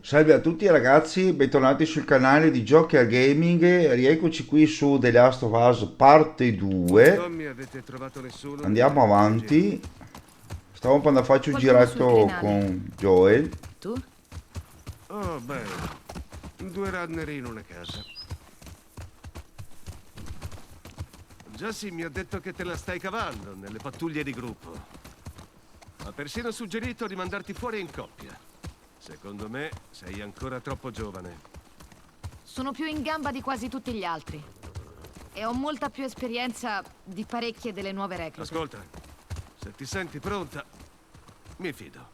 Salve a tutti ragazzi, bentornati sul canale di Giochi al Gaming. Rieccoci qui su The Last of Us parte Tu e 2. Tommy avete trovato nessuno mentre Andiamo eravate in giro? avanti. Stavo andando a farci un Qualcuno sul giretto crinale. con Joel. Tu? Oh, beh, due runner in una casa. Jesse mi ha detto che te la stai cavando nelle pattuglie di gruppo. Ha persino suggerito di mandarti fuori in coppia. Secondo me sei ancora troppo giovane. Sono più in gamba di quasi tutti gli altri. E ho molta più esperienza di parecchie delle nuove reclute. Ascolta, se ti senti pronta, mi fido.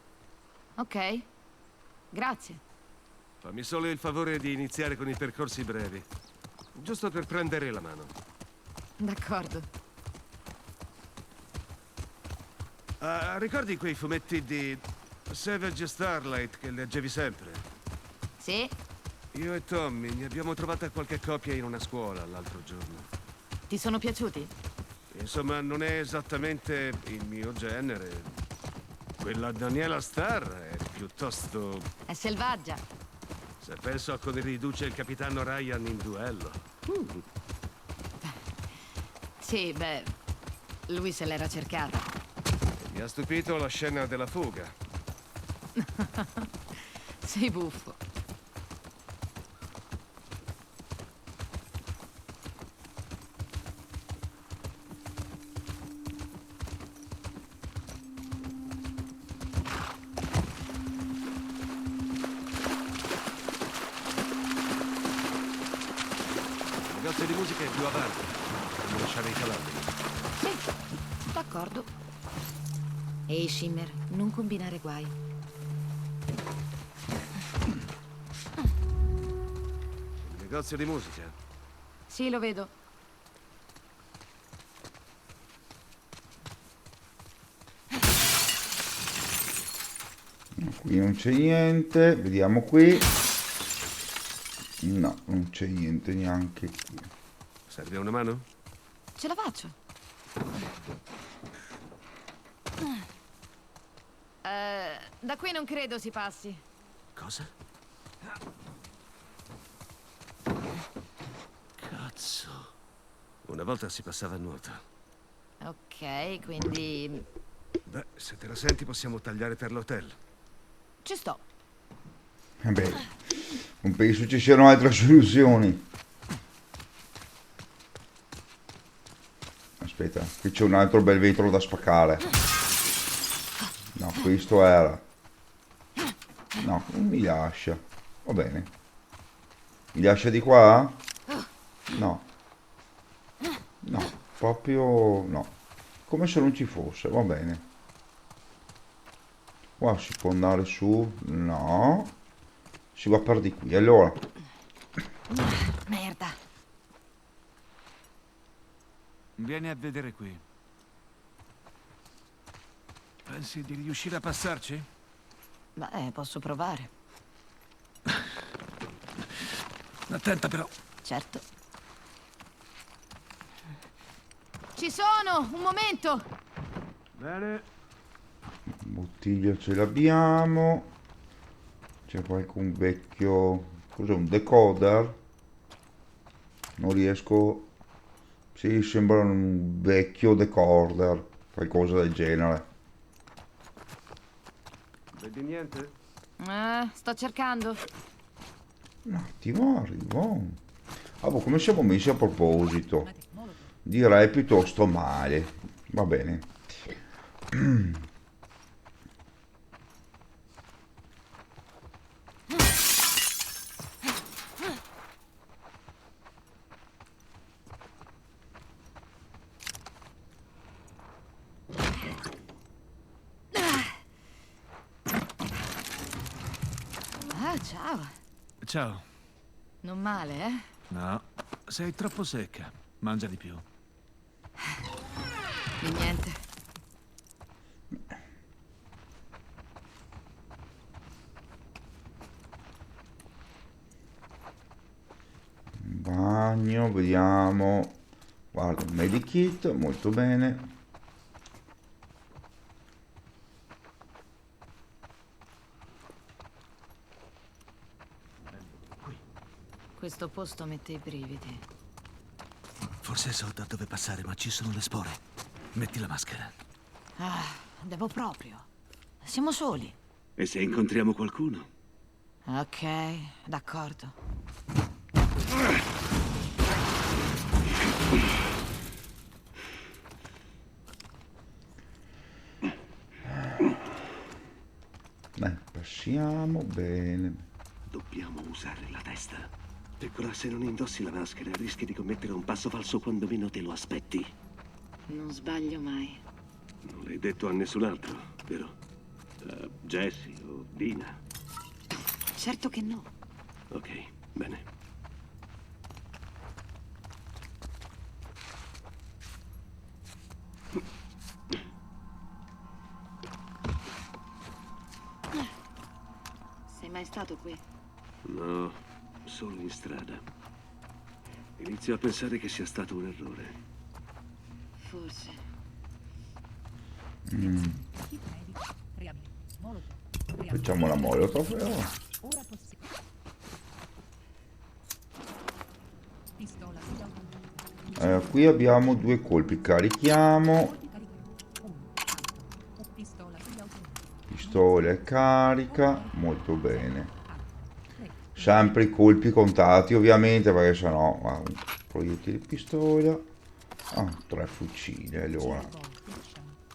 Ok. Grazie. Fammi solo il favore di iniziare con i percorsi brevi. Giusto per prendere la mano. D'accordo. Ricordi quei fumetti di Savage Starlight che leggevi sempre? Sì? Io e Tommy ne abbiamo trovata qualche copia in una scuola l'altro giorno. Ti sono piaciuti? Insomma, non è esattamente il mio genere. Quella Daniela Starr è piuttosto... È selvaggia. Se penso a come riduce il capitano Ryan in duello. Sì, beh, lui se l'era cercata. Mi ha stupito la scena della fuga. Sei buffo. Il negozio di musica è più avanti. Devo lasciare i cavalli. Sì, d'accordo. Ehi, Shimmer, non combinare guai. Il negozio di musica? Sì, lo vedo. Qui non c'è niente. Vediamo qui. No, non c'è niente neanche qui. Serve una mano? Ce la faccio. Da qui non credo si passi. Cosa? Cazzo. Una volta si passava a nuoto. Ok, quindi Beh, se te la senti possiamo tagliare per l'hotel. ci sto. Beh, non penso ci siano altre soluzioni. Aspetta, qui c'è un altro bel vetro da spaccare. No, questo era. No, non mi lascia. Va bene. Mi lascia di qua? No. No, proprio no. Come se non ci fosse, va bene. Qua si può andare su? No. Si va per di qui. Allora, Merda. Vieni a vedere qui. Pensi di riuscire a passarci? Beh, posso provare. Attenta però. Certo. Ci sono! Un momento! Bene. bottiglia ce l'abbiamo. C'è qualche vecchio... Cos'è un decoder? Non riesco... Sì, sembra un vecchio decoder. Qualcosa del genere. Vedi niente? Sto cercando. Un attimo, arrivo. Ah, boh, come siamo messi a proposito? Direi piuttosto male. Va bene. Ah, ciao. Ciao. Non male, eh? No, sei troppo secca. Mangia di più. Di niente. Bagno, vediamo. Guarda, un medikit, molto bene. Questo posto mette i brividi. Forse so da dove passare, ma ci sono le spore. Metti la maschera. Ah, devo proprio. Siamo soli. E se incontriamo qualcuno? Ok, d'accordo. Passiamo bene. Dobbiamo usare la testa. Pecora, se non indossi la maschera, rischi di commettere un passo falso quando meno te lo aspetti. Non sbaglio mai. Non l'hai detto a nessun altro, vero? A Jessie o Dina? Certo che no. Ok, bene. Sei mai stato qui? No, solo in strada. Inizio a pensare che sia stato un errore. Forse. Facciamo la molotov però. Qui abbiamo 2 colpi. Carichiamo. Pistola e carica. Molto bene. Sempre i colpi contati ovviamente, perché sennò un proiettile di pistola. 3 fucili allora.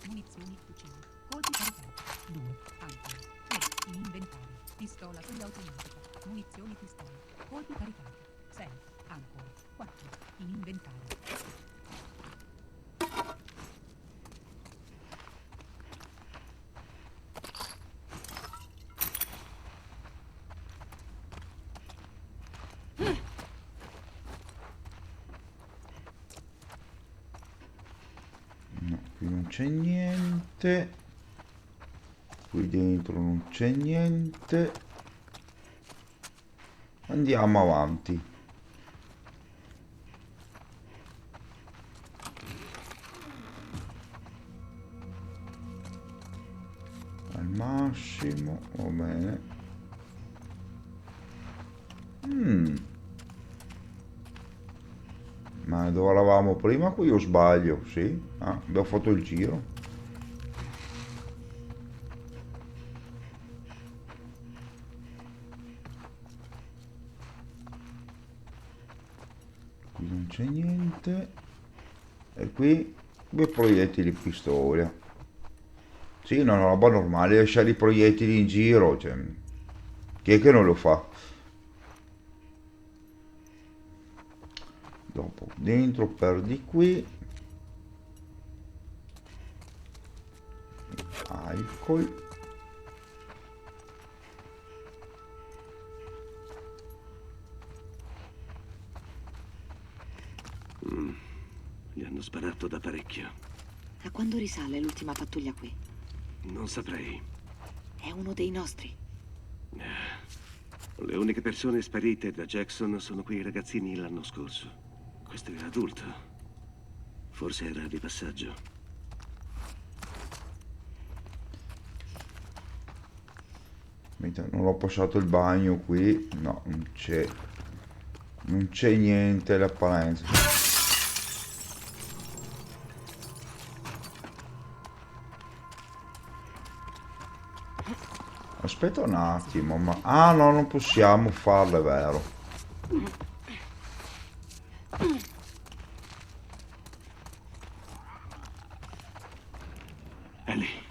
Munizioni fucili. Colpi caricati. 2. Ancora. 3. In inventario. Pistola semiautomatica. Munizioni pistola. Colpi caricati. 6. Ancora. 4. In inventario. No, qui non c'è niente. Qui dentro non c'è niente. Andiamo avanti. Al massimo, va bene. Ma dove eravamo prima? Qui o sbaglio? Sì? Abbiamo fatto il giro. Qui non c'è niente. E qui 2 proiettili pistola. Sì, no, una roba normale, lasciare i proiettili in giro, cioè, chi è che non lo fa? Dopo, dentro per di qui. Alcol. Gli hanno sparato da parecchio. A quando risale l'ultima pattuglia qui? Non saprei. È uno dei nostri. Le uniche persone sparite da Jackson sono quei ragazzini l'anno scorso. Questo è adulto. Forse era di passaggio. Non ho passato il bagno qui. No, non c'è. Non c'è niente l'apparenza. Aspetta un attimo, ma... Ah no, non possiamo farlo, è vero. Ellie,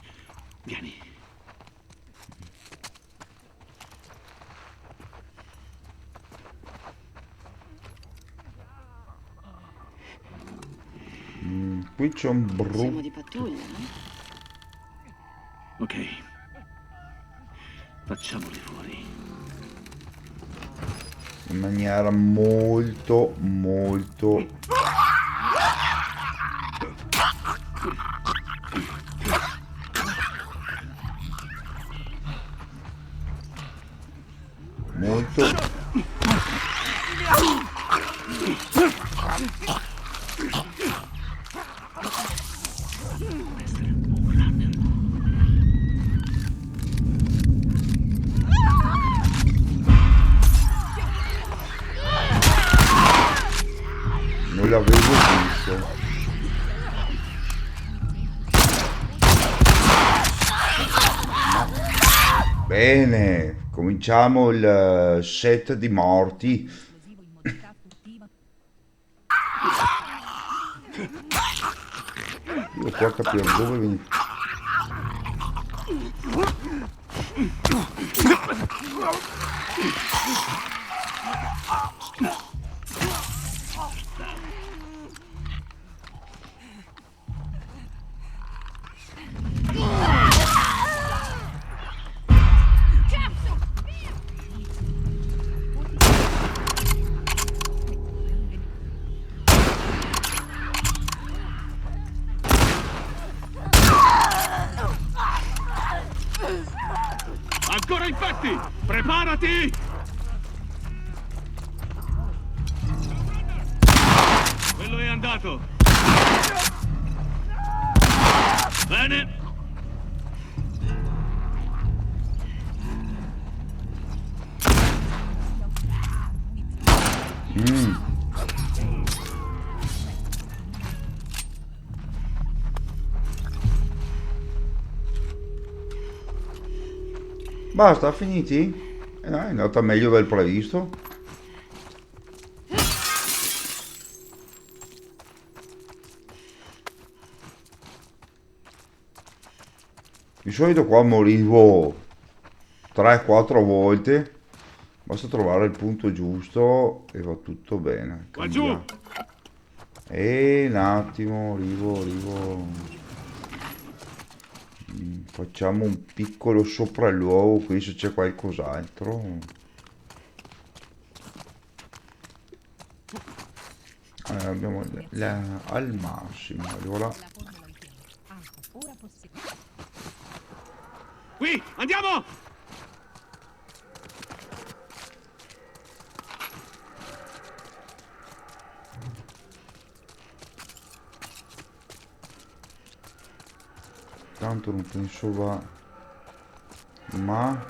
vieni. Qui c'è un Siamo brutto... di pattuglia, no? Ok. Facciamoli fuori. In maniera molto, molto... Molto... Bene, cominciamo il set di morti. Esplosivo in modalità furtiva. Io qua capire dove vieni. Ancora infetti! Preparati! Quello è andato! Bene! Basta, finiti? È andata meglio del previsto. Di solito qua morivo 3-4 volte. Basta trovare il punto giusto e va tutto bene. Qua giù! Cambia. E un attimo, arrivo. Facciamo un piccolo sopralluogo qui se c'è qualcos'altro. Abbiamo al massimo. Allora, La formula di pieno. Anco. Ora possiamo. Qui! Andiamo! tanto non penso va, ma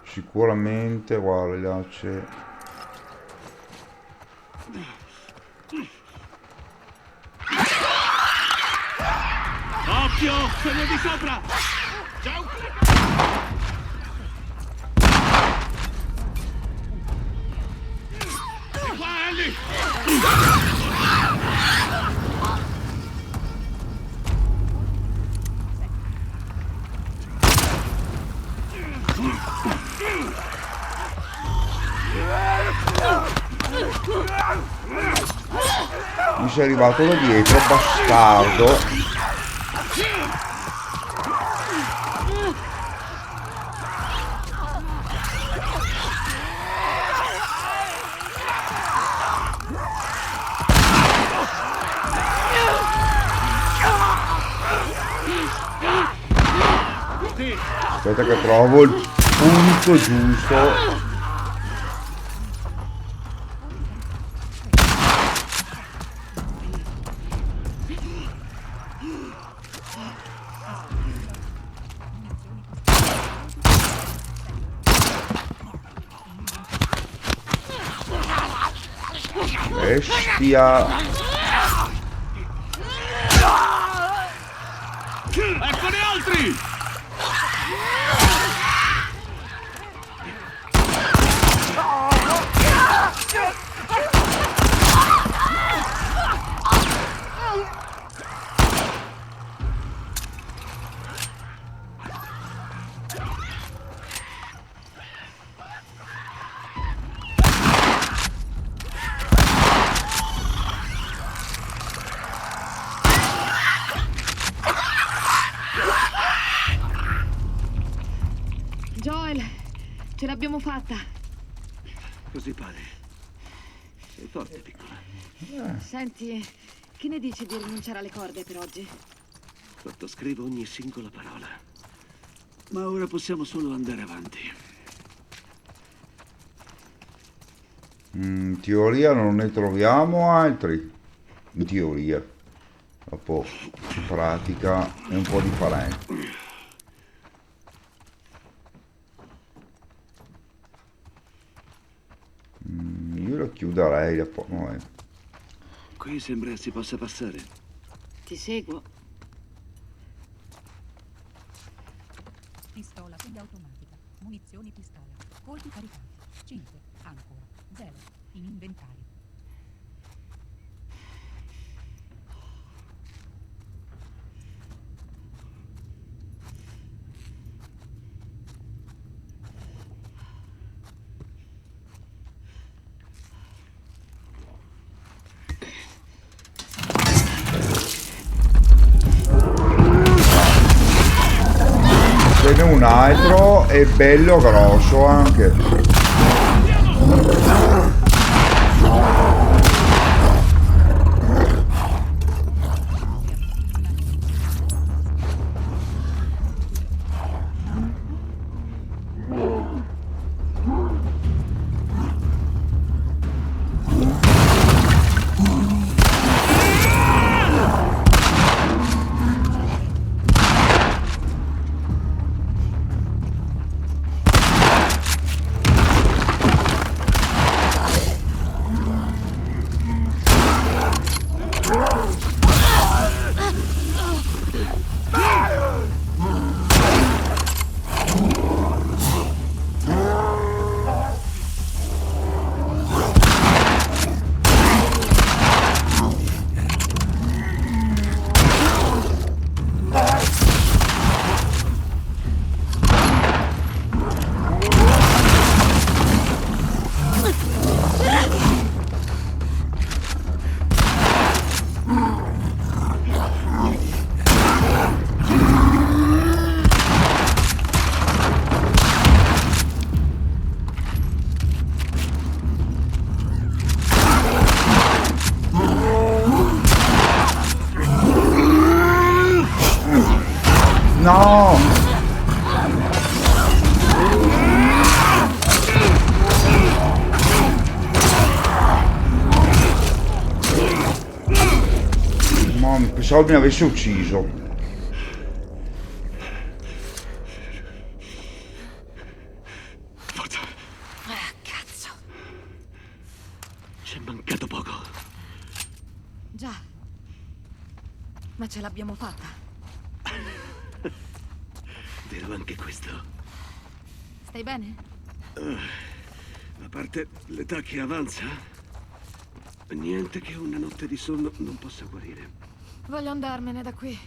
sicuramente, guarda, là c'è. Occhio! Quello di sopra! Ciao! E qua, Ellie! Mi sei arrivato da dietro, bastardo. Aspetta che trovo il punto giusto. Bestia. Eccone altri! Joel, ce l'abbiamo fatta. Così pare. Sei forte, piccola. Senti, che ne dici di rinunciare alle corde per oggi? Sottoscrivo ogni singola parola. Ma ora possiamo solo andare avanti. In teoria non ne troviamo altri. In teoria. Dopo in pratica è un po' differente. Io lo chiuderei da po'. No, Qui sembra si possa passare. Ti seguo. semiautomatica. Munizioni pistola. Colpi caricati. 5. Ancora. 0. In inventario. Ce n'è un altro e bello grosso anche. No! Pensavo mi avesse ucciso. Forza, Cazzo. ci è mancato poco. Già. Ma ce l'abbiamo fatta. Vero anche questo. Stai bene? A parte l'età che avanza, niente che una notte di sonno non possa guarire. Voglio andarmene da qui.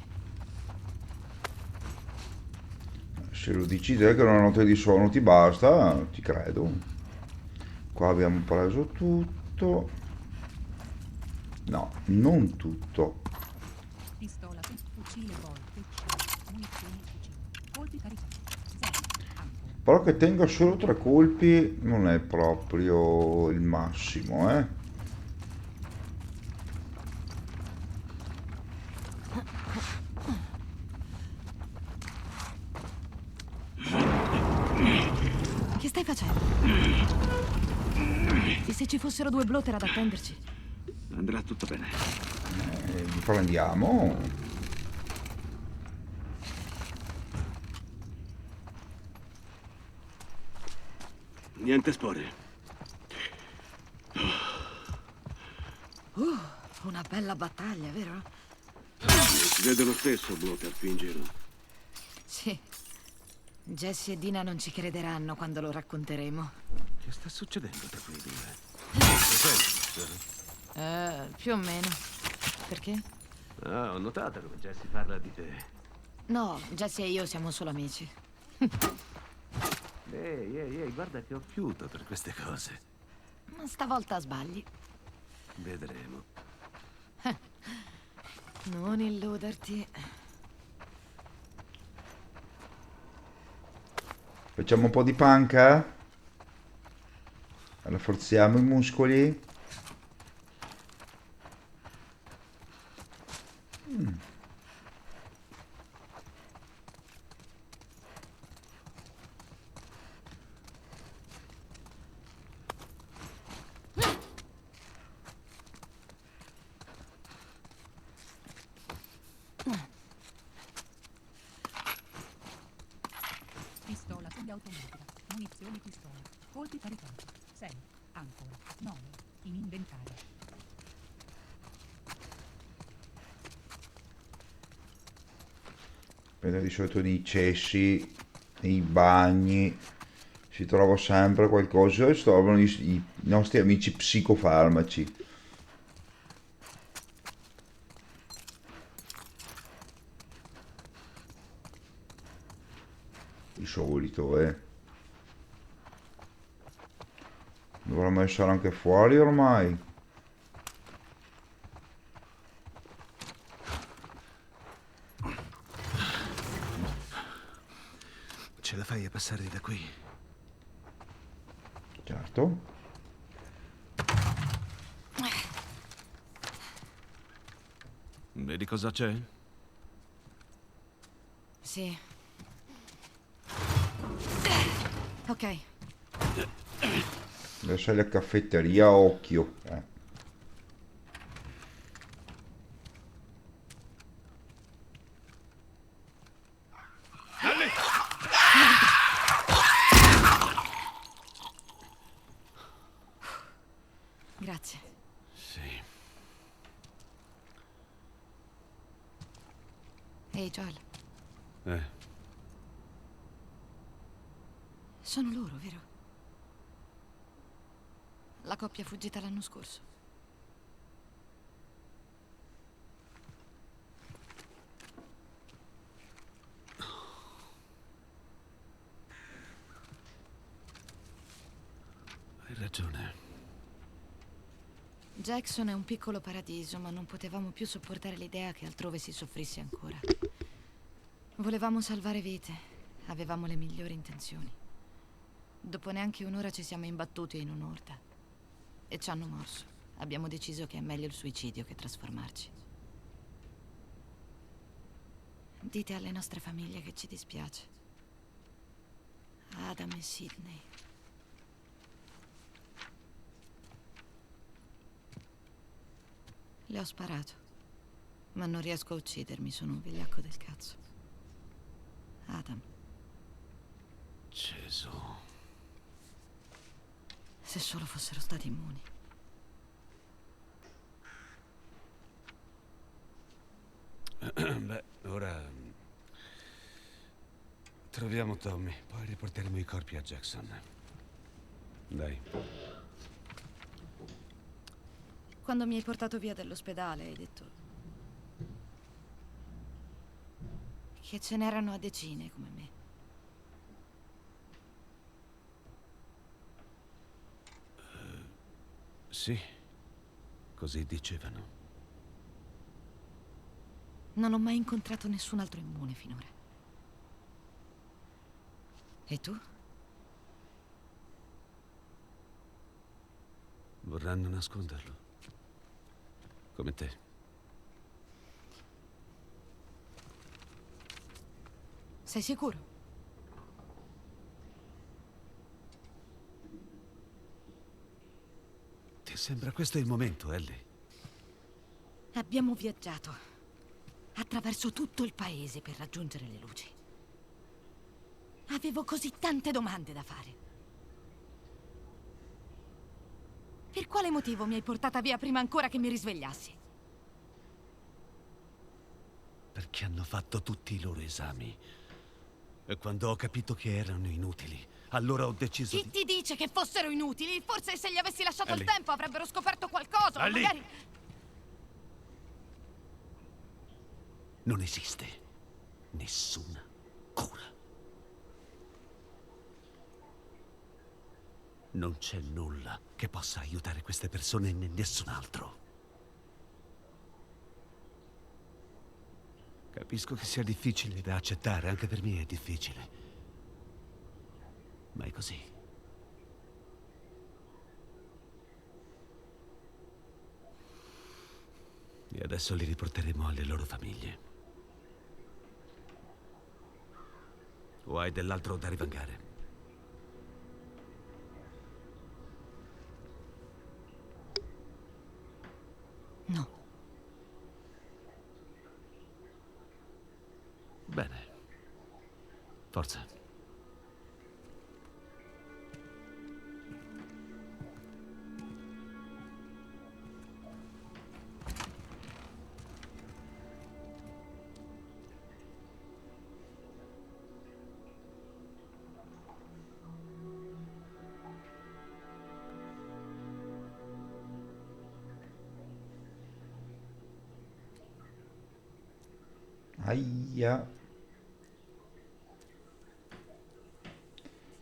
Se lo dici te che una notte di sonno ti basta, ti credo. Qua abbiamo preso tutto. No, non tutto. Pistola. Fucile Bolt. Munizioni fucile. Colpi caricati. 0. Ancora. Però che tenga solo 3 colpi non è proprio il massimo, eh. Che stai facendo? E se ci fossero 2 blotter ad attenderci? Andrà tutto bene. Li prendiamo. Niente spore. Una bella battaglia, vero? Si vede lo stesso, blotter qui in giro. Sì. Jesse e Dina non ci crederanno quando lo racconteremo. Che sta succedendo tra quei due? Più o meno. Perché? Ah, ho notato come Jesse parla di te. No, Jesse e io siamo solo amici. Ehi, guarda che ho fiuto per queste cose. Ma stavolta sbagli. Vedremo. Non illuderti. Facciamo un po' di panca. Rafforziamo i muscoli. Pistola semiautomatica. Munizioni pistola. Colpi caricati. 6. Ancora. 9. In inventario. Prendo di solito dei cessi nei bagni si trova sempre qualcosa e si trovano i nostri amici psicofarmaci. Di solito, dovremmo essere anche fuori ormai. Ce la fai a passare da qui? Certo. Vedi cosa c'è? Sì. Ok. Adesso è la caffetteria, occhio. Grazie. Sì. Ehi, Joel. Eh, Sono loro, vero? La coppia fuggita l'anno scorso. hai ragione. Jackson è un piccolo paradiso, ma non potevamo più sopportare l'idea che altrove si soffrisse ancora. Volevamo salvare vite, avevamo le migliori intenzioni. Dopo neanche un'ora ci siamo imbattuti in un'orda e ci hanno morso. Abbiamo deciso che è meglio il suicidio che trasformarci. Dite alle nostre famiglie che ci dispiace. Adam e Sidney. Le ho sparato, ma non riesco a uccidermi, sono un vigliacco del cazzo. Adam, Gesù. se solo fossero stati immuni. Beh, ora troviamo Tommy, poi riporteremo i corpi a Jackson. Dai. Quando mi hai portato via dall'ospedale hai detto che ce n'erano a decine come me. Sì, così dicevano. Non ho mai incontrato nessun altro immune finora. E tu? Vorranno nasconderlo. Come te. Sei sicuro? Ti sembra questo il momento, Ellie? Abbiamo viaggiato attraverso tutto il paese per raggiungere le luci. Avevo così tante domande da fare. Per quale motivo mi hai portata via prima ancora che mi risvegliassi? Perché hanno fatto tutti i loro esami. E quando ho capito che erano inutili, allora ho deciso Chi ti dice che fossero inutili? Forse se gli avessi lasciato il Ellie. tempo avrebbero scoperto qualcosa, o Ellie. magari... Non esiste nessuna cura. Non c'è nulla che possa aiutare queste persone né nessun altro. Capisco che sia difficile da accettare, anche per me è difficile. Ma è così. E adesso li riporteremo alle loro famiglie. O hai dell'altro da rivangare? No. Bene. Forza. Aia.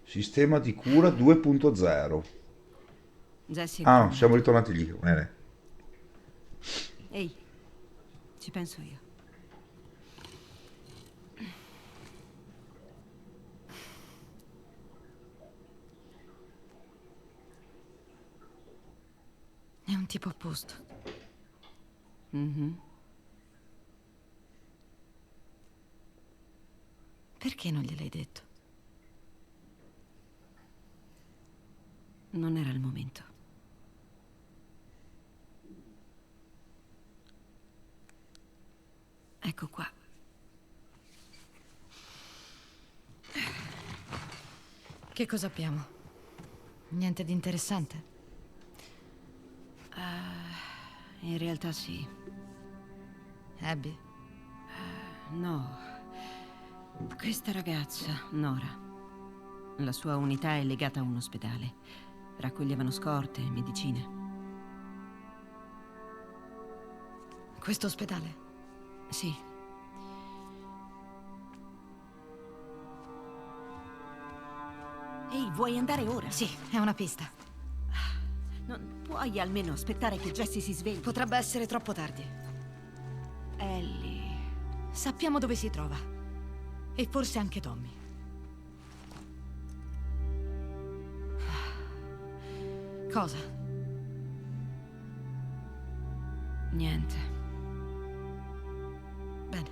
Sistema di cura 2.0. Jesse è Ah, qui. siamo ritornati lì. Bene. Ehi, ci penso io. È un tipo opposto. Mhm. Perché non gliel'hai detto? Non era il momento. Ecco qua. Che cosa abbiamo? Niente di interessante? In realtà sì. Abby? No. Questa ragazza, Nora. La sua unità è legata a un ospedale. Raccoglievano scorte e medicine. Questo ospedale? Sì. Ehi, vuoi andare ora? Sì, è una pista. Non puoi almeno aspettare che Jessie si svegli? Potrebbe essere troppo tardi. Ellie. Sappiamo dove si trova. E forse anche Tommy. Cosa? Niente. Bene.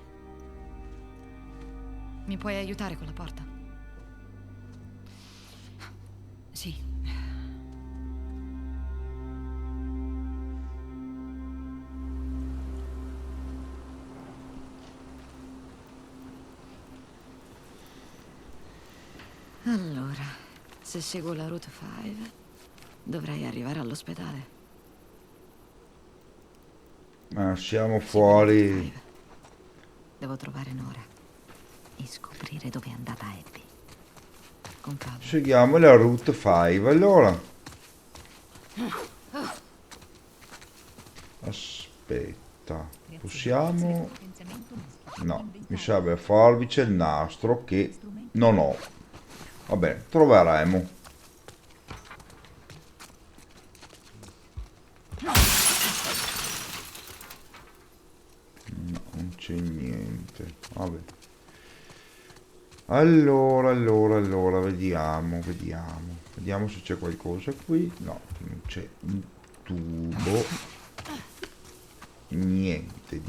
Mi puoi aiutare con la porta? Sì. Allora, se seguo la Route 5, dovrei arrivare all'ospedale. Ma siamo Sì, fuori. Route 5. Devo trovare Nora e scoprire dove è andata Abby. Con calma. Seguiamo la Route 5. Allora. Aspetta. Possiamo... Potenziamento mischio. No, mi Inventario. serve forbice e il nastro che non ho. Vabbè, troveremo. No, non c'è niente. Vabbè. Allora, vediamo. Vediamo se c'è qualcosa qui. No, non c'è un tubo. Niente.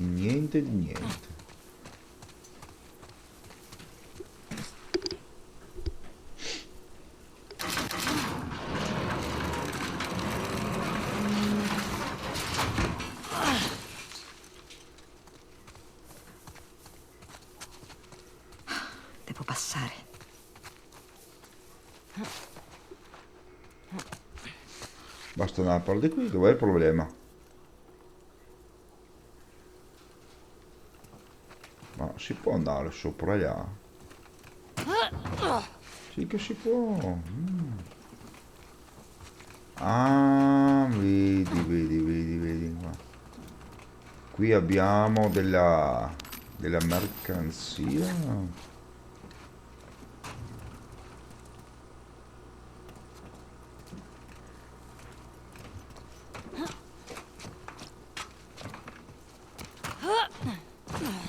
Devo passare. Basta andare per di qui. Dov'è il problema? Ma si può andare sopra là? Sì che si può. Ah, vedi qua. Qui abbiamo della mercanzia.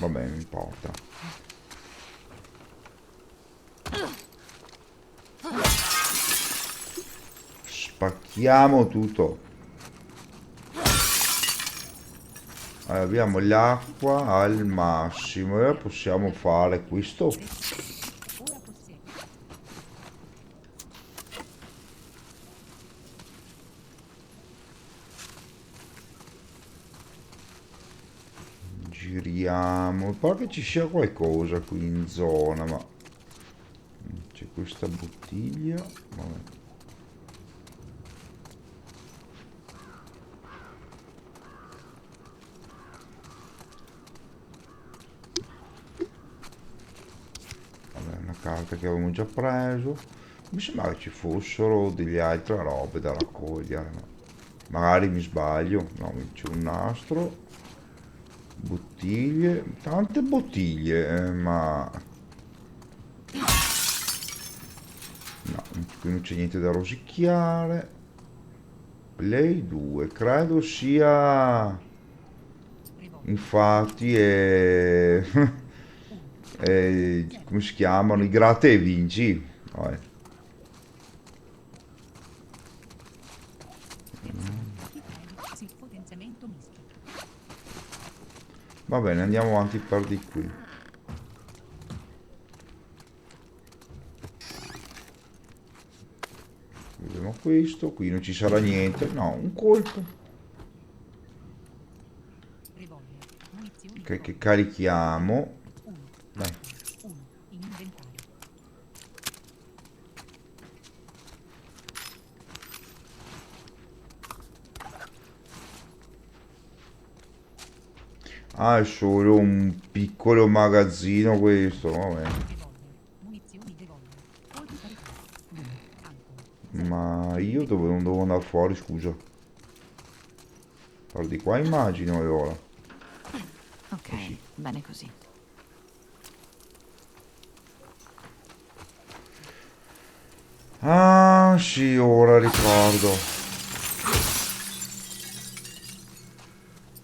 Vabbè, non importa. Spacchiamo tutto. Allora, abbiamo l'acqua al massimo e ora possiamo fare questo. Ora possiedi. Giriamo. Pare che ci sia qualcosa qui in zona, ma c'è questa bottiglia. Vabbè. Vabbè, una carta che avevamo già preso. Mi sembrava che ci fossero delle altre robe da raccogliere, ma magari mi sbaglio. No, c'è un nastro. Bottiglie, tante bottiglie, ma no, qui non c'è niente da rosicchiare. Play 2, credo sia, Revolver. infatti, è, come si chiamano? I gratta e vinci. Vabbè. Kit medic. Sì, potenziamento misto. Va bene, andiamo avanti per di qui. Vediamo questo, qui non ci sarà niente. No, un colpo. Revolver. Munizioni. Che carichiamo. 1. Dai. 1. In inventario. Ah, è solo un piccolo magazzino questo, vabbè. Revolver. Munizioni revolver. Colpi caricati. 2. Ancora. Ma io dove non devo andare fuori, scusa. Guardi qua immagino e ora. Ok, bene così. Ah, sì, ora ricordo.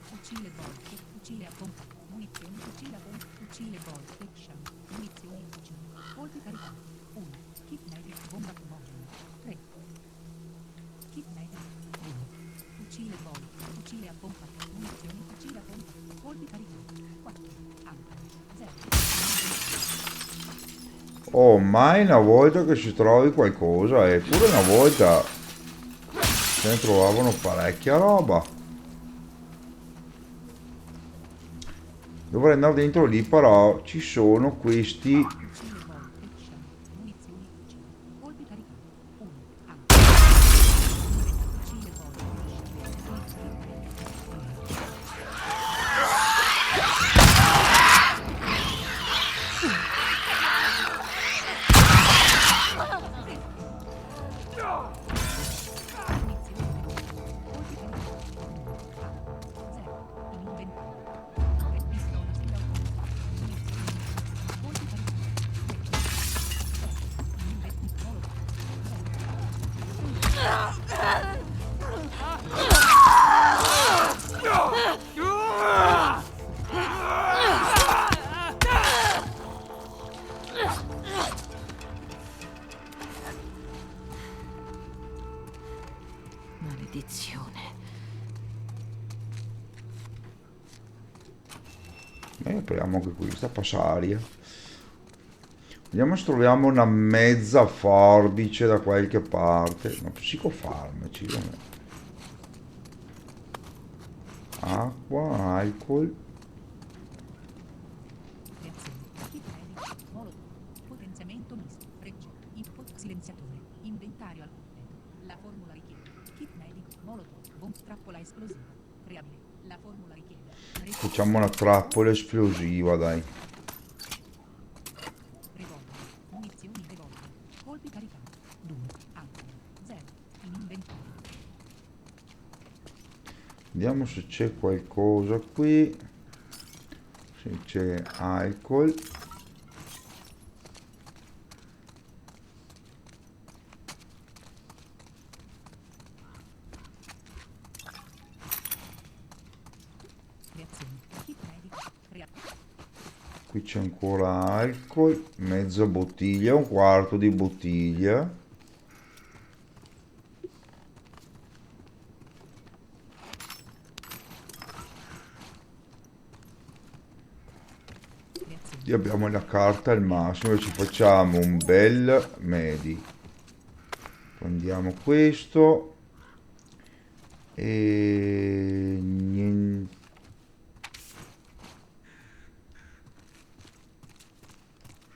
Fucile Bolt. Fucile a pompa. Munizioni. Fucile a pompa. Fucile Bolt. Action. Munizioni. Fucile. Colpi caricati. 1. Kit medic. Bomba fumogena. 3. Kit medic. 1. Fucile Bolt. Fucile a pompa. Munizioni. Fucile a pompa. Colpi caricati. 4. Ancora. 0. Oh, mai una volta che si trovi qualcosa, eppure una volta se ne trovavano parecchia roba. Dovrei andare dentro lì, però ci sono questi. Fucile Bolt. Action. Munizioni. Fucile. Colpi caricati. 1. Ancora. Fucile Bolt. Maledizione. E apriamo anche questa, passa aria. Vediamo se troviamo una mezza forbice da qualche parte. No, psicofarmaci, vabbè. Acqua, alcol. Reazione. Kit medic. Molotov. Potenziamento misto. Freccia. Input silenziatore. Inventario al completo. La formula richiede. Kit medic. Molotov. Trappola esplosiva. Reabile. La formula richiede. Facciamo una trappola esplosiva, dai. Revolver. Munizioni revolver. Colpi caricati. 2. Ancora. 0. In inventario. Vediamo se c'è qualcosa qui. Se c'è alcol. Reazione. Kit medic. Qui c'è ancora alcol. Mezza bottiglia, un quarto di bottiglia. Reazione. Qui abbiamo la carta al massimo e ci facciamo un bel medi. Prendiamo questo e niente.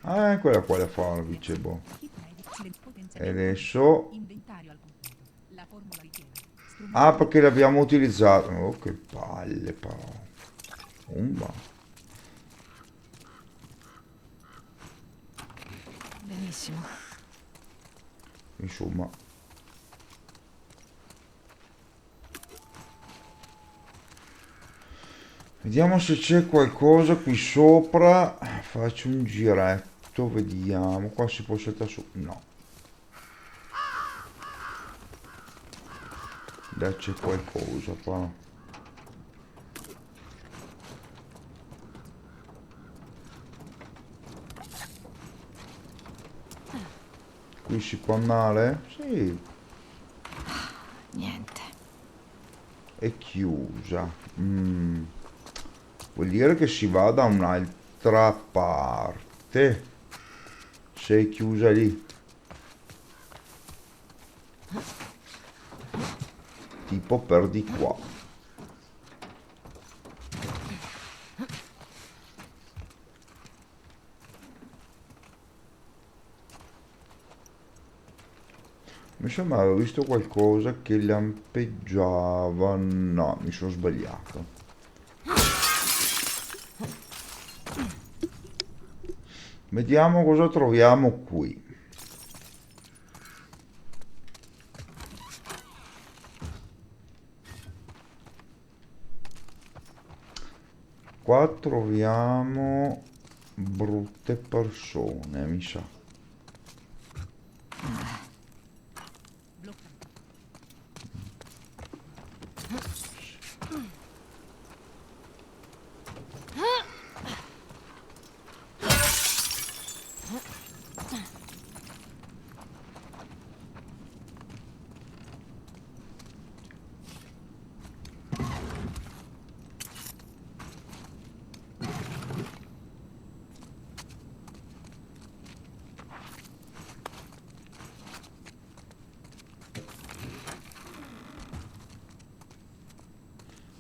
Ah, quella qua la forbice, boh. Kit medic. E Potenziamento adesso. inventario al completo. La formula richiede. Ah, perché l'abbiamo utilizzato. Oh, che palle, però. Umba. Benissimo. Insomma. Vediamo se c'è qualcosa qui sopra. Faccio un giretto, vediamo. Qua si può saltare su. No. Là c'è qualcosa qua. Qui si può andare? Sì, Niente. è chiusa. Vuol dire che si va da un'altra parte. Se è chiusa lì. Tipo per di qua. Mi sembra avevo visto qualcosa che lampeggiava. No, mi sono sbagliato. Vediamo cosa troviamo qui. Qua troviamo brutte persone, mi sa. Bloccato.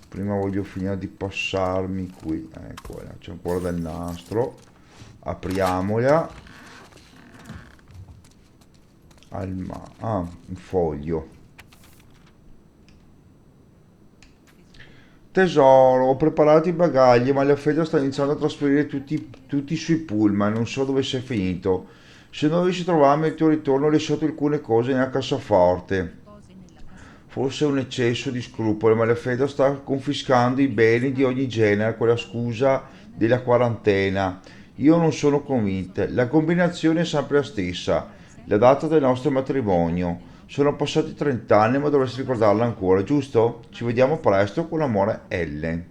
Prima voglio finire di passarmi qui. Ecco, c'è ancora del nastro. Apriamola. Un foglio. Tesoro, ho preparato i bagagli, ma la Fede sta iniziando a trasferire tutti sui pullman. Non so dove sei finito. Se non dovessi trovarmi al tuo ritorno, ho lasciato alcune cose nella cassaforte. Cose nella cassaforte. Forse è un eccesso di scrupoli, ma la Fede sta confiscando i beni di ogni genere con la scusa della quarantena. Io non sono convinta. La combinazione è sempre la stessa. La data del nostro matrimonio. Sono passati 30 anni, ma dovresti ricordarla ancora, giusto? Ci vediamo presto, con amore, Ellen.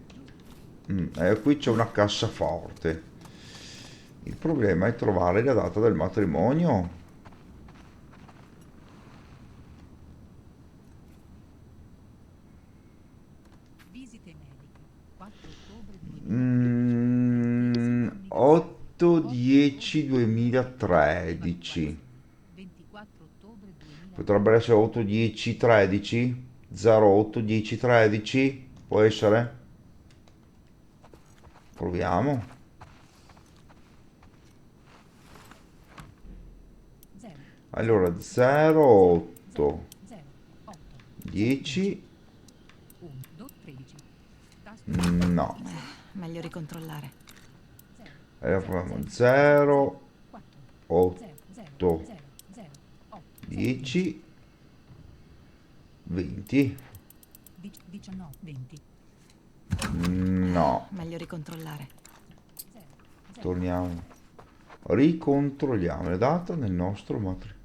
Qui c'è una cassaforte. Il problema è trovare la data del matrimonio. Visite mediche. 4 ottobre 2013. 8-10-2013. 24 ottobre 2013. Potrebbe essere 8-10-13? 08-10-13? Può essere? Proviamo. 0. Allora 08 0. 8. 10. 1. 13. Tasto. No. Meglio ricontrollare. 0. Allora proviamo 0 4. 8 0. 0. 0. 8. 10 20. 19. 20. No. Meglio ricontrollare. 0. 0. Torniamo. Ricontrolliamo la data nel nostro matrimonio.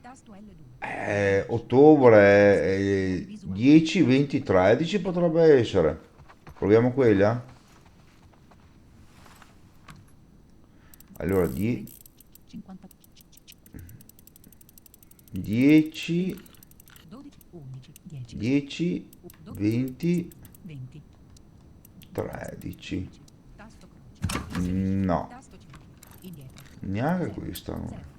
Tasto L2. Ottobre 10, 20, 13 potrebbe essere. Proviamo quella? Allora 50. 10, 12. 11. 10. 10, 20, 20. 13. Tasto croce. No, Tasto centro. Indietro. neanche questa. 0. No.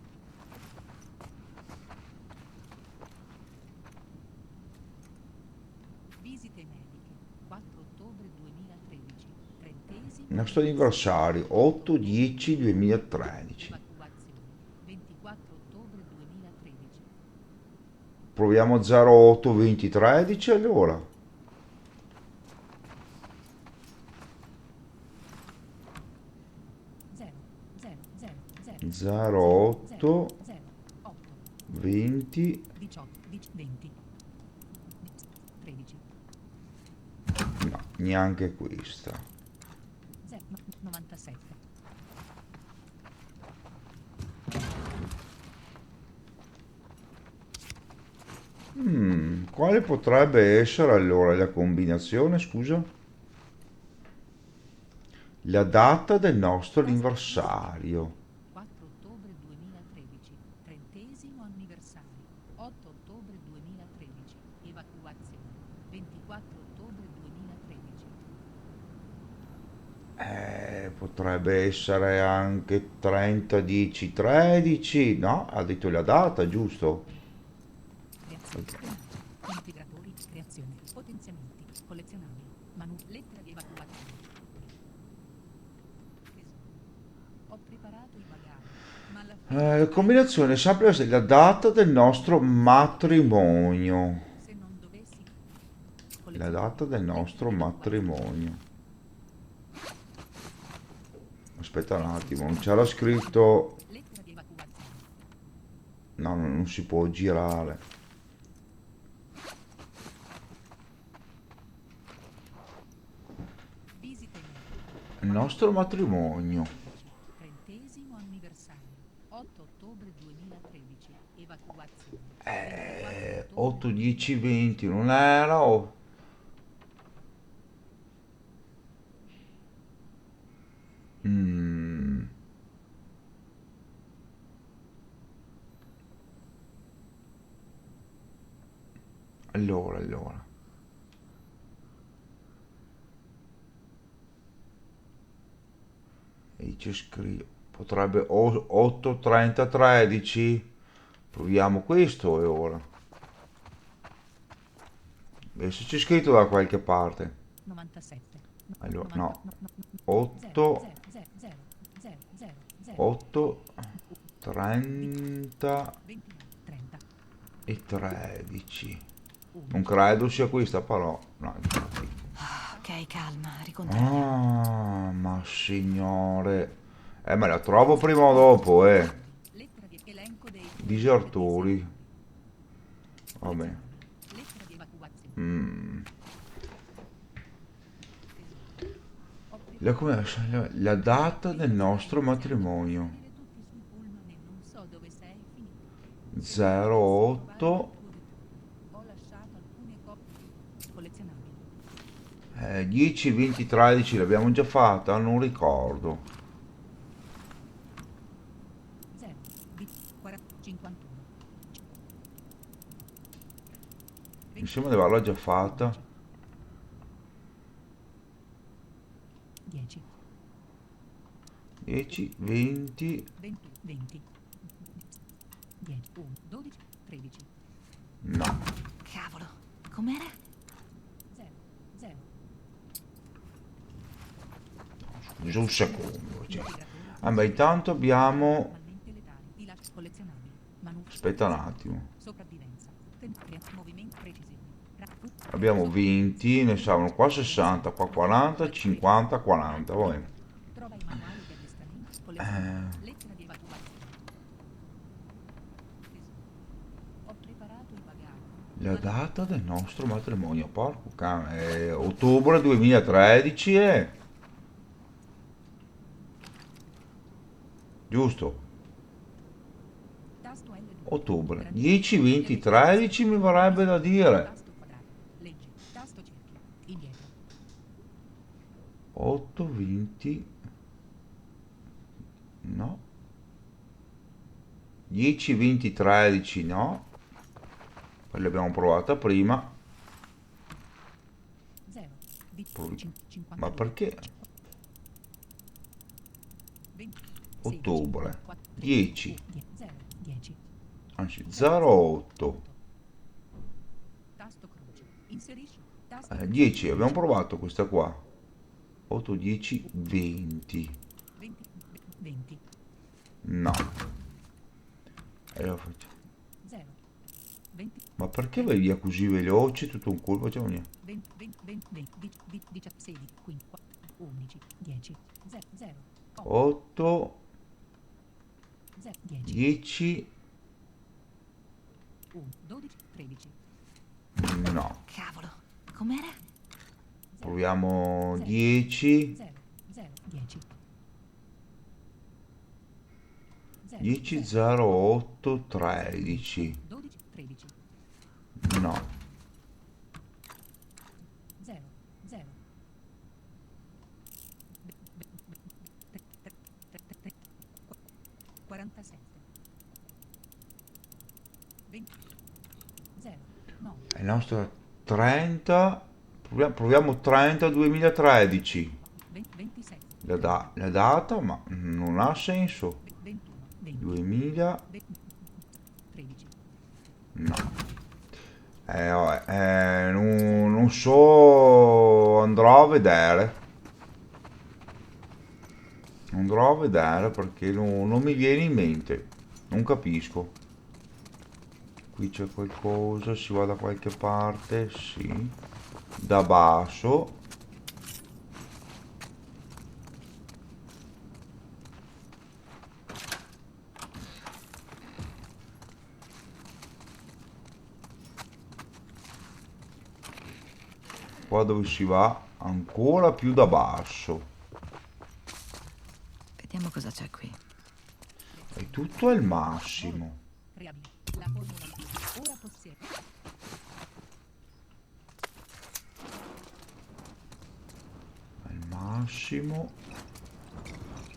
Visite mediche. 4 ottobre 2013. Trentesimo. Il nostro anniversario 8, 10, 2013. Evacuazione. 24 ottobre 2013. Proviamo 08, 20, 13 allora. 0. 0. 0. 08, 0. 8. 20, 18. 20. 13. No, neanche questa. 97. Quale potrebbe essere allora la combinazione, scusa? La data del nostro anniversario. 4 ottobre 2013, 30° anniversario. 8 ottobre 2013, evacuazione. 24 ottobre 2013. Potrebbe essere anche 30, 10, 13. No, ha detto la data, giusto? Creazione. Immagini. Integratori. Creazione. Potenziamenti. Collezionabili. Lettera di evacuazione. Tesoro. Ho preparato i bagagli, ma alla fine La combinazione sempre la data del nostro matrimonio. se non dovessi La collezionabili. data del Lettera nostro di evacuazione. matrimonio. Aspetta un attimo, non c'era scritto... Lettera di evacuazione. No, non si può girare. Visite Il nostro matrimonio. 30° anniversario. 8 ottobre 2013. Evacuazione. 24 8, ottobre 10, 20 non era... Mm, allora. E c'è scritto... Potrebbe 8, 30, 13. Proviamo questo e ora. Adesso c'è scritto da qualche parte. 97. Allora, 90, no. no, no, 8, 0, 0, 0, 0, 0, 8, 30 29, 30, e 13. 1. Non credo sia questa, però. No, infatti. Ok, calma, ricontrolliamo. Ah, ma signore. Ma la trovo prima o dopo, eh. Lettera di elenco dei Disertori. Vabbè. collezionabili. Lettera di evacuazione. Mm. Ho La, preparato la data del nostro matrimonio. salire tutti sul pullman e non so dove sei finito. 08 Ho lasciato alcune copie collezionabili. 10, 20, 13 l'abbiamo già fatta, non ricordo. 0, 40, 51. Mi sembra di averla già fatta. 10, 10, 20. 20, 20. 10, 1, 12, 13. No. Cavolo, com'era? 0, 0. Scusa un secondo. Cioè. Ma intanto abbiamo... Normalmente letali. Ti lascio collezionabili. Aspetta un attimo. Sopravvivenza. Movimento precisione. Abbiamo 20, ne servono qua 60, qua 40, 50, 40. Va bene. Trova i manuali di addestramento. Collezionabili. Lettera di evacuazione. Tesoro. Ho preparato i bagagli. La data del nostro matrimonio, porco cane, è ottobre 2013, giusto? Tasto L2. Ottobre 10, 20, 13 mi vorrebbe da dire. Tasto quadrato. Leggi. Tasto cerchio. Indietro. 8, 20, no. 10, 20, 13, no. Poi l'abbiamo provata prima. 0. Provi- 52. Ma perché? 20. Ottobre 10, 0. 10. anzi 08. Tasto croce. Inserisci. Tasto 10, abbiamo provato questa qua. 8, 10, 20. 20. 20. No. E lo faccio. 0. 20. Ma perché vai via così veloce? Tutto un colpo, facciamo niente. 20. 20. 20. 17. 16. 15. 11. 10. 0. 8, 10. 10, 1. 12. 13. no. Cavolo, Com'era? Proviamo 10. 0, 0, 10. 10, 0, 8, 13. 12, 13. No. 0, 0. 47. 20. 0, 9. Il nostro è 30. Proviamo 30 2013. 27. La data, ma non ha senso. 21. 20. 2000. 13. No. Vabbè, non so. Andrò a vedere. Andrò a vedere perché non mi viene in mente. Non capisco. Qui c'è qualcosa, si va da qualche parte, sì. Da basso. Qua dove si va ancora più da basso. Vediamo cosa c'è qui. E tutto al massimo. Riavvia. La formula. Ora possiede. Al massimo.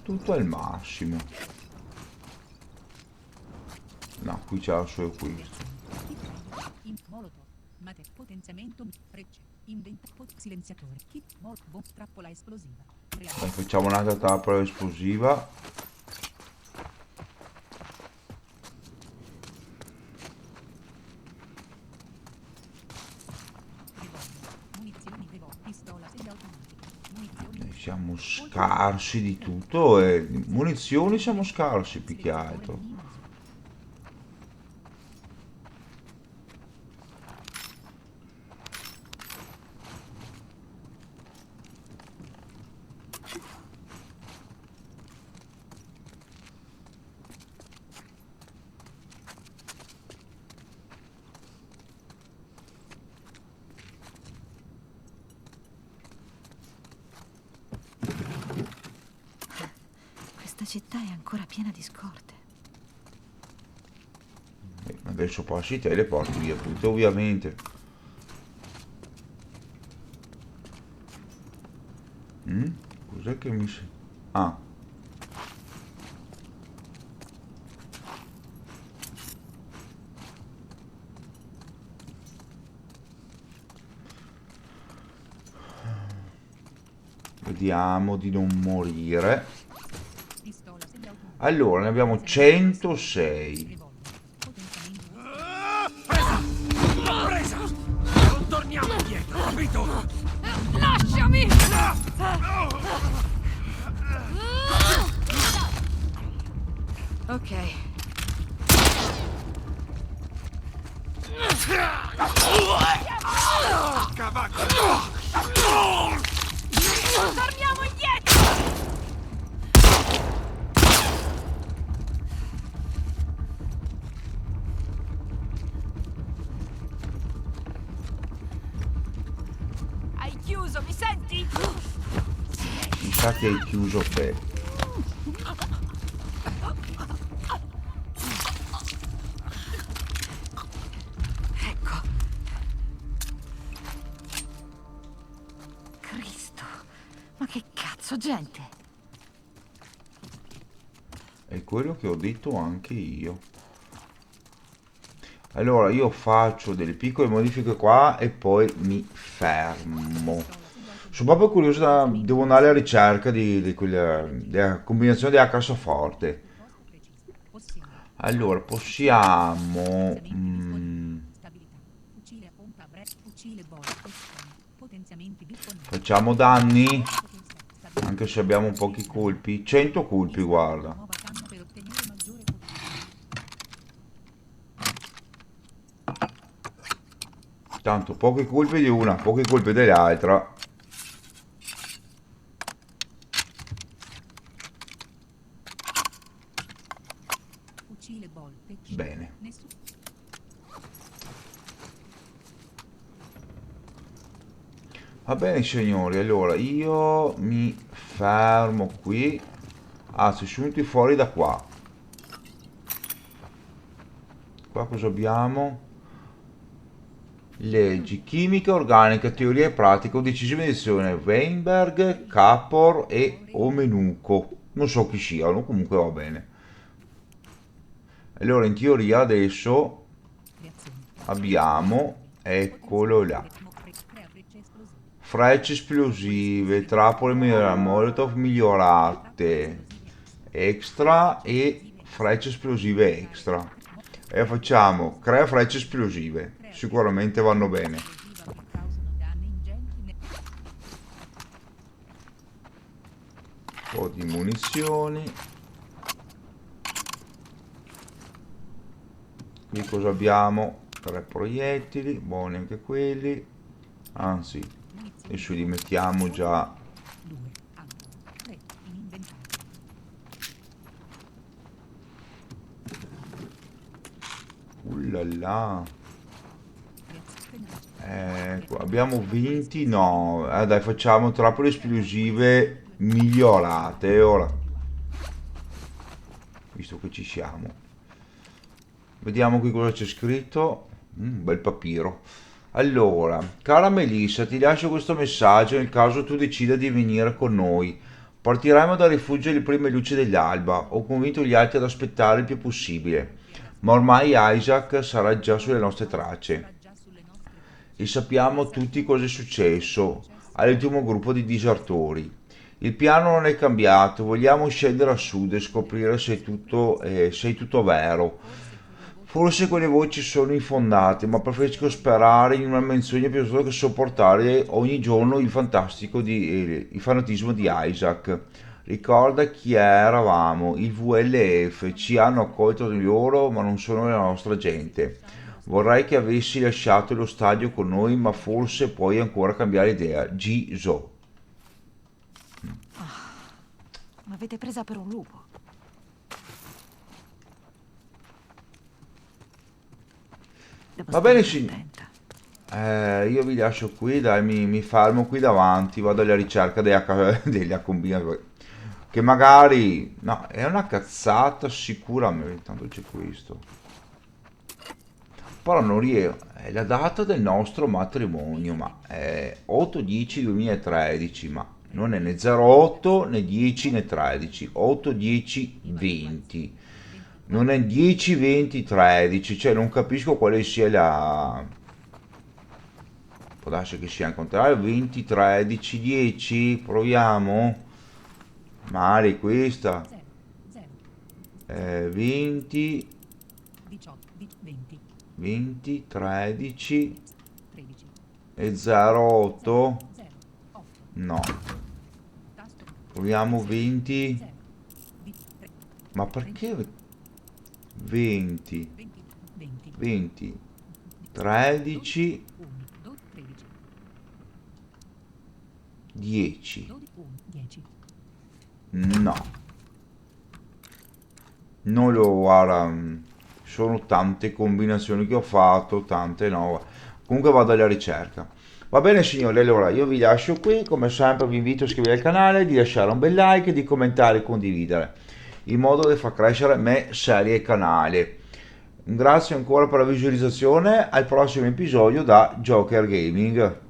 Tutto al massimo. No, qui c'è solo questo. In molotov. Mate. Potenziamento. Frecce. Inventa. Silenziatore. Kit. Bomb. Trappola esplosiva. Riavvia. Dai, facciamo un'altra trappola esplosiva. Munizioni devo. Pistola semiautomatica. Munizioni. Siamo scarsi di tutto e di munizioni siamo scarsi più che altro. Questa città è ancora piena di scorte. Adesso passi te e le porti via tutte, ovviamente. Cos'è che mi... Ah. Vediamo di non morire. Pistola semiautomatica. Allora, ne abbiamo 106. Revolver. Potenziamento. Non torniamo indietro, capito? Lasciami! Ok. Torniamo indietro! Hai chiuso, mi senti? Mi sa che hai chiuso te. Ecco. Cristo, ma che cazzo, gente? È quello che ho detto anche io. Allora, io faccio delle piccole modifiche qua e poi mi fermo. Sono proprio curioso, devo andare alla ricerca della combinazione della cassaforte. Posto preciso. Possiamo. Allora, possiamo... Stabilità. Fucile a pompa a breve. Fucile bolt. Potenziamenti disponibili. facciamo danni, Stabilità. anche se abbiamo pochi colpi. 100 colpi, guarda. Nuova canna per ottenere maggiore potenza. Tanto pochi colpi di una, pochi colpi dell'altra. Fucile bolt. Bene. Nessuno. Va bene signori, allora io mi fermo qui. Ah, si sono venuti fuori da qua. Qua cosa abbiamo? Leggi, chimica, organica, teoria e pratica, undicesima edizione, Weinberg, Capor e Omenuco. Non so chi siano, comunque va bene. Allora in teoria adesso Reazioni. abbiamo, eccolo là, Crea frecce esplosive. frecce esplosive, trappole molotov migliorate, extra e frecce esplosive extra. E facciamo, crea frecce esplosive, sicuramente vanno bene. Esplosiva che causano danni ingenti Un po' di munizioni. Qui cosa abbiamo? 3 proiettili, buoni anche quelli. Anzi, munizioni. adesso li mettiamo già. 2. Ancora. 3. In inventario. Ullala. Reazione. Ecco, abbiamo 20, no. Dai, facciamo trappole esplosive migliorate ora, visto che ci siamo. Vediamo qui cosa c'è scritto. Un bel papiro. Allora, cara Melissa, ti lascio questo messaggio nel caso tu decida di venire con noi. Partiremo dal rifugio alle prime luci dell'alba. Ho convinto gli altri ad aspettare il più possibile. Ma ormai Isaac sarà già sulle nostre tracce. Già sulle nostre E sappiamo tutti cosa è successo all'ultimo gruppo di disertori. Il piano non è cambiato, vogliamo scendere a sud e scoprire se è tutto vero. Forse quelle voci sono infondate, ma preferisco sperare in una menzogna piuttosto che sopportare ogni giorno il fanatismo di Isaac. Ricorda chi eravamo, il VLF, ci hanno accolto loro, ma non sono la nostra gente. Vorrei che avessi lasciato lo stadio con noi, ma forse puoi ancora cambiare idea. Giso. M'avete presa per un lupo. Devo Va stare bene, più sì. attenta. Io vi lascio qui, dai, mi fermo qui davanti, vado alla ricerca della combina. Che magari... No, è una cazzata sicuramente, tanto c'è questo. Però non riesco... È la data del nostro matrimonio, ma è 8-10-2013, ma non è né 08 né 10 né 13, 8-10-20. Non è 10-20-13, cioè non capisco quale sia la... Può darsi che sia il contrario, 20-13-10, proviamo. Male questa. 0. 0. 20, 18. 20. 20, 13 13. e 08. 0. 8. No, Tasto. proviamo 20. 0. 3. Ma perché 20, 20. 20. 20, 13, 1. 12. 13. 10? 12. 1. 10. No, non lo guarda. Sono tante combinazioni che ho fatto, tante no. Comunque vado alla ricerca. Va bene signori, allora io vi lascio qui, come sempre vi invito a iscrivervi al canale, di lasciare un bel like, di commentare e condividere, in modo da far crescere me, serie e canale. Grazie ancora per la visualizzazione, al prossimo episodio da Joker Gaming.